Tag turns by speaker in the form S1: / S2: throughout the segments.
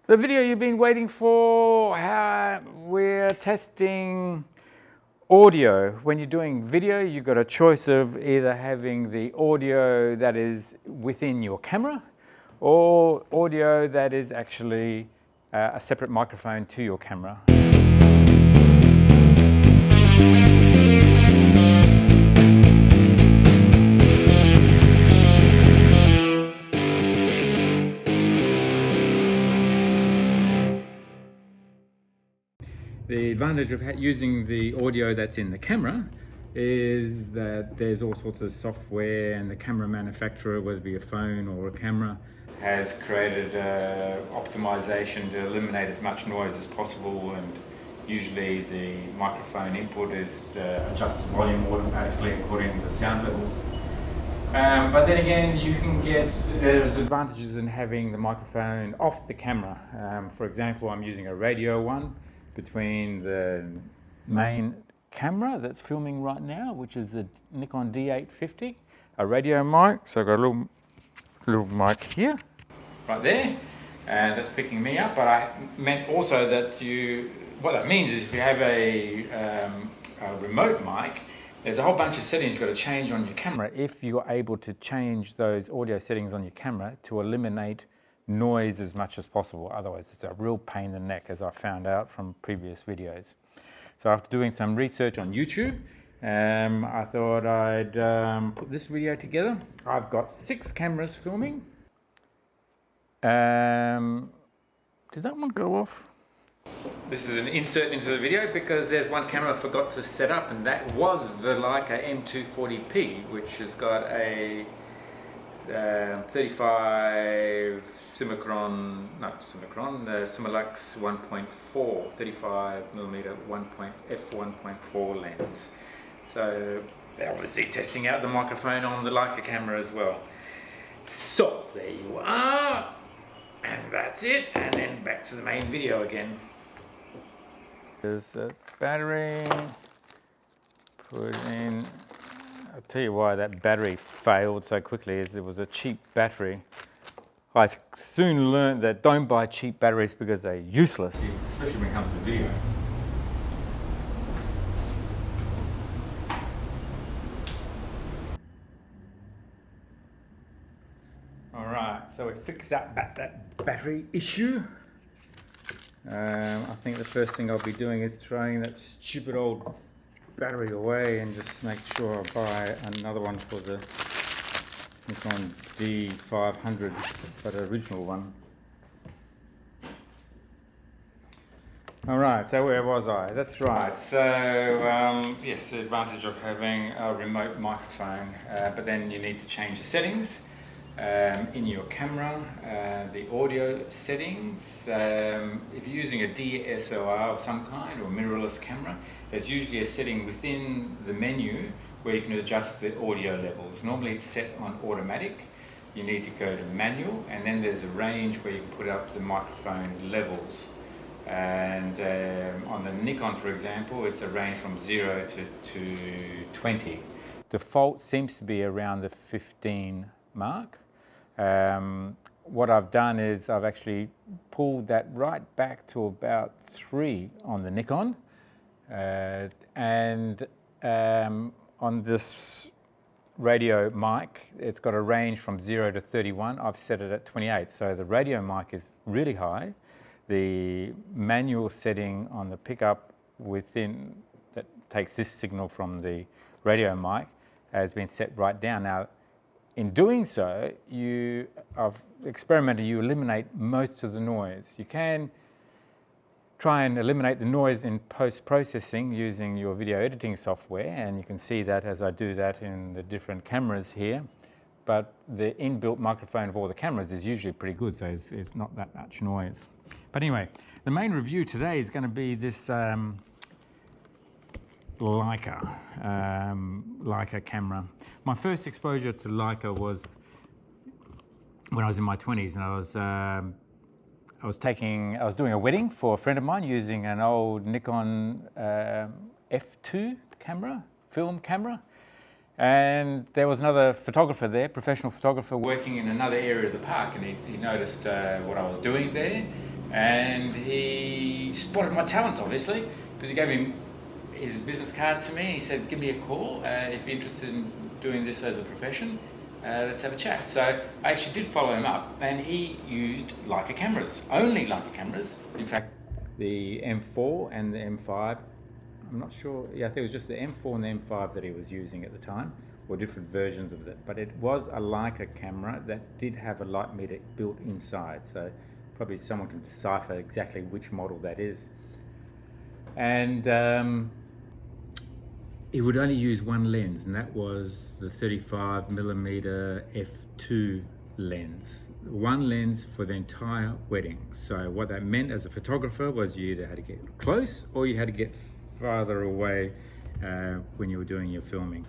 S1: The video you've been waiting for, how we're testing audio. When you're doing video, you've got a choice of either having the audio that is within your camera or audio that is actually a separate microphone to your camera. The advantage of using the audio that's in the camera is that there's all sorts of software, and the camera manufacturer, whether it be a phone or a camera, has created optimization to eliminate as much noise as possible, and usually the microphone input is adjusts volume automatically according to the sound levels. But then again, there's advantages in having the microphone off the camera. For example, I'm using a radio one between the main camera that's filming right now, which is a Nikon D850, a radio mic. So I've got a little mic here, right there, and that's picking me up. But I meant also that what that means is if you have a remote mic, there's a whole bunch of settings you've got to change on your camera. If you're able to change those audio settings on your camera to eliminate noise as much as possible. Otherwise it's a real pain in the neck, as I found out from previous videos. So after doing some research on YouTube, I thought I'd put this video together. I've got 6 cameras filming. Did that one go off? This is an insert into the video because there's one camera I forgot to set up, and that was the Leica M4, which has got a 35 Similux 1.4, 35mm f1.4 lens. So they're obviously testing out the microphone on the Leica camera as well. So there you are, and that's it, and then back to the main video again. There's a battery, put in. I'll tell you why that battery failed so quickly, is it was a cheap battery. I soon learned that don't buy cheap batteries because they're useless, especially when it comes to video. Alright, so we fixed up that battery issue. I think the first thing I'll be doing is throwing that stupid old battery away and just make sure I buy another one for the Nikon D850, but an original one. Alright, so where was I? That's right, so yes, the advantage of having a remote microphone, but then you need to change the settings in your camera, the audio settings. If you're using a DSLR of some kind or mirrorless camera, there's usually a setting within the menu where you can adjust the audio levels. Normally it's set on automatic. You need to go to manual, and then there's a range where you can put up the microphone levels. And on the Nikon, for example, it's a range from 0 to 20. Default seems to be around the 15 mark. What I've done is I've actually pulled that right back to about 3 on the Nikon, and on this radio mic it's got a range from 0 to 31. I've set it at 28, so the radio mic is really high. The manual setting on the pickup within that takes this signal from the radio mic has been set right down. Now, in doing so, I've experimented, you eliminate most of the noise. You can try and eliminate the noise in post-processing using your video editing software, and you can see that as I do that in the different cameras here. But the inbuilt microphone of all the cameras is usually pretty good, so it's not that much noise. But anyway, the main review today is going to be this Leica camera. My first exposure to Leica was when I was in my 20s, and I was doing a wedding for a friend of mine using an old Nikon F2 camera, film camera. And there was another photographer there, professional photographer, working in another area of the park, and he noticed what I was doing there, and he spotted my talents, obviously, because he gave me his business card to me. He said, give me a call if you're interested in doing this as a profession. Let's have a chat. So I actually did follow him up, and he used Leica cameras, only Leica cameras. In fact, the M4 and the M5, I'm not sure, yeah, I think it was just the M4 and the M5 that he was using at the time, or different versions of it. But it was a Leica camera that did have a light meter built inside, so probably someone can decipher exactly which model that is. And he would only use one lens, and that was the 35mm f2 lens. One lens for the entire wedding. So what that meant as a photographer was you either had to get close or you had to get farther away when you were doing your filming.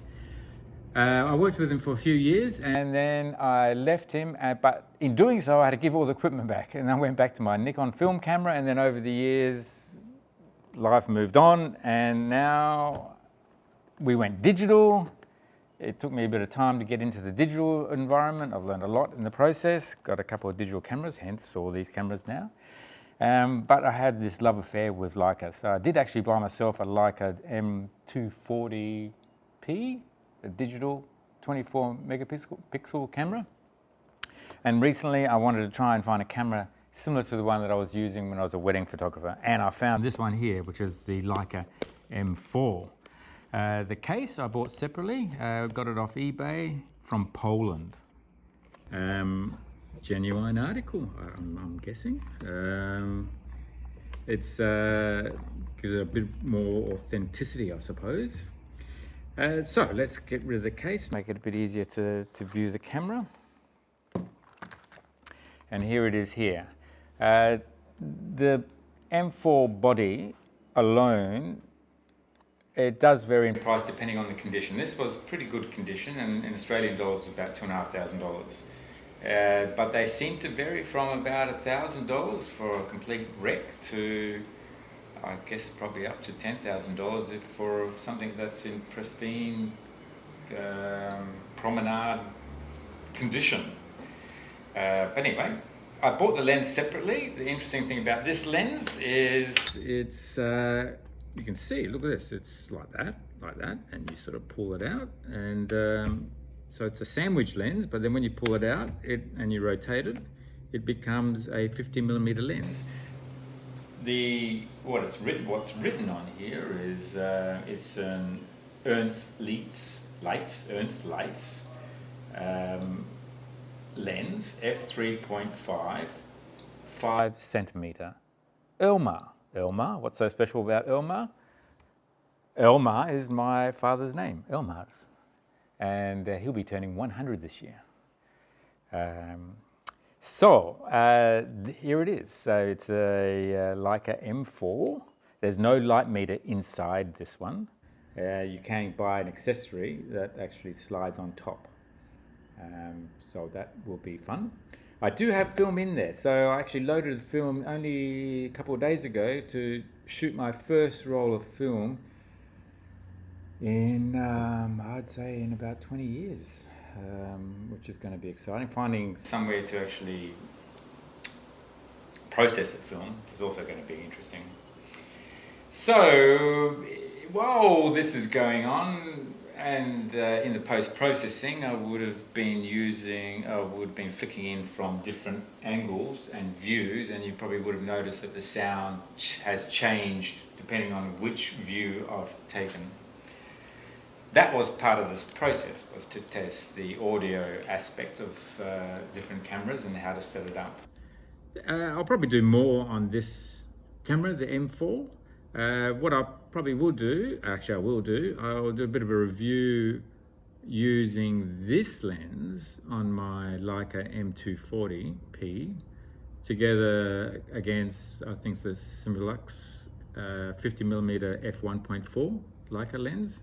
S1: I worked with him for a few years, and then I left him, but in doing so I had to give all the equipment back, and I went back to my Nikon film camera, and then over the years life moved on, and now we went digital. It took me a bit of time to get into the digital environment. I've learned a lot in the process, got a couple of digital cameras, hence all these cameras now. But I had this love affair with Leica. So I did actually buy myself a Leica M240P, a digital 24 megapixel camera. And recently I wanted to try and find a camera similar to the one that I was using when I was a wedding photographer. And I found this one here, which is the Leica M4. The case I bought separately, got it off eBay from Poland. Genuine article, I'm guessing. It's gives it a bit more authenticity, I suppose. So let's get rid of the case, make it a bit easier to view the camera. And here it is here. The M4 body alone, it does vary in price depending on the condition. This was pretty good condition, and in Australian dollars about $2,500. But they seem to vary from about $1,000 for a complete wreck to, I guess, probably up to $10,000 if for something that's in pristine promenade condition. But anyway, I bought the lens separately. The interesting thing about this lens is it's you can see, look at this, it's like that, and you sort of pull it out, and so it's a sandwich lens, but then when you pull it out and you rotate it, it becomes a 50mm lens. What's written on here is it's an Ernst Leitz lens, f3.5, 5cm. Elmar, what's so special about Elmar? Elmar is my father's name, Elmar's, and he'll be turning 100 this year. Here it is. So it's a Leica M4. There's no light meter inside this one. You can buy an accessory that actually slides on top. So that will be fun. I do have film in there, so I actually loaded the film only a couple of days ago to shoot my first roll of film in, I'd say, in about 20 years, which is going to be exciting. Finding somewhere to actually process the film is also going to be interesting. So while this is going on, and in the post-processing, I would have been flicking in from different angles and views, and you probably would have noticed that the sound has changed depending on which view I've taken. That was part of this process, was to test the audio aspect of different cameras and how to set it up. I'll probably do more on this camera, the M4. What I probably will do, I'll do a bit of a review using this lens on my Leica M240P together against, I think, the Similux 50mm f1.4 Leica lens.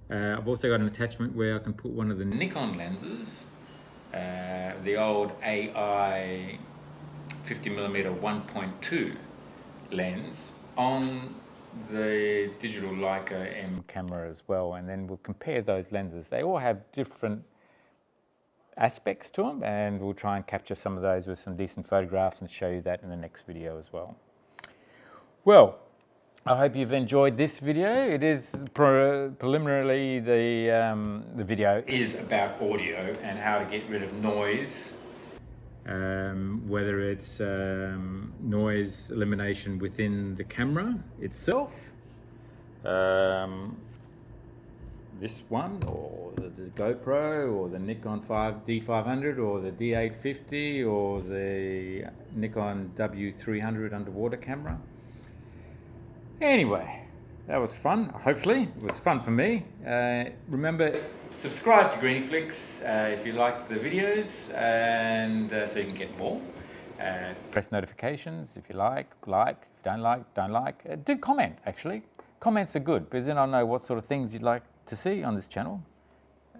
S1: I've also got an attachment where I can put one of the Nikon lenses, the old AI 50mm 1.2 lens, on the digital Leica M camera as well, and then we'll compare those lenses. They all have different aspects to them, and we'll try and capture some of those with some decent photographs and show you that in the next video as well. Well, I hope you've enjoyed this video. It is preliminarily the video is about audio and how to get rid of noise, whether it's noise elimination within the camera itself, this one, or the GoPro, or the Nikon D850, or the D850, or the Nikon W300 underwater camera. Anyway, that was fun. Hopefully, it was fun for me. Remember, subscribe to GriniFlix if you like the videos, and so you can get more. Press notifications if you like, don't like. Do comment, actually. Comments are good, because then I'll know what sort of things you'd like to see on this channel,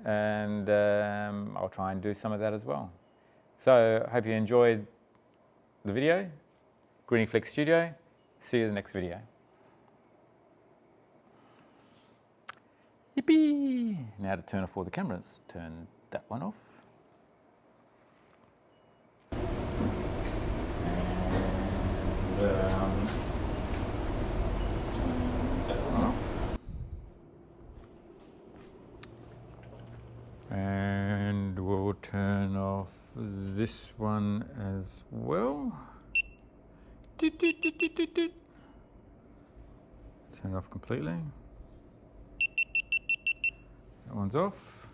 S1: and I'll try and do some of that as well. So, hope you enjoyed the video. GriniFlix Studio. See you in the next video. Yippee! Now to turn off all the cameras. Turn that one off. And that one off. And we'll turn off this one as well. Turn it off completely. That one's off.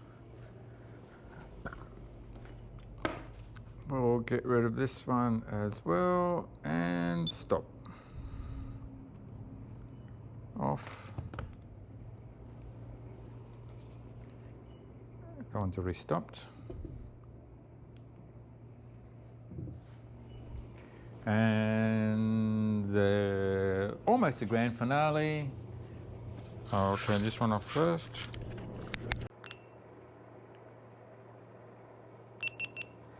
S1: We'll get rid of this one as well and stop. Off. That one's already stopped. And almost the grand finale. I'll turn this one off first.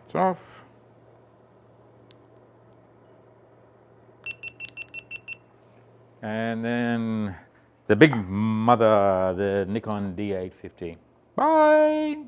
S1: It's off. And then the big mother, the Nikon D850. Bye!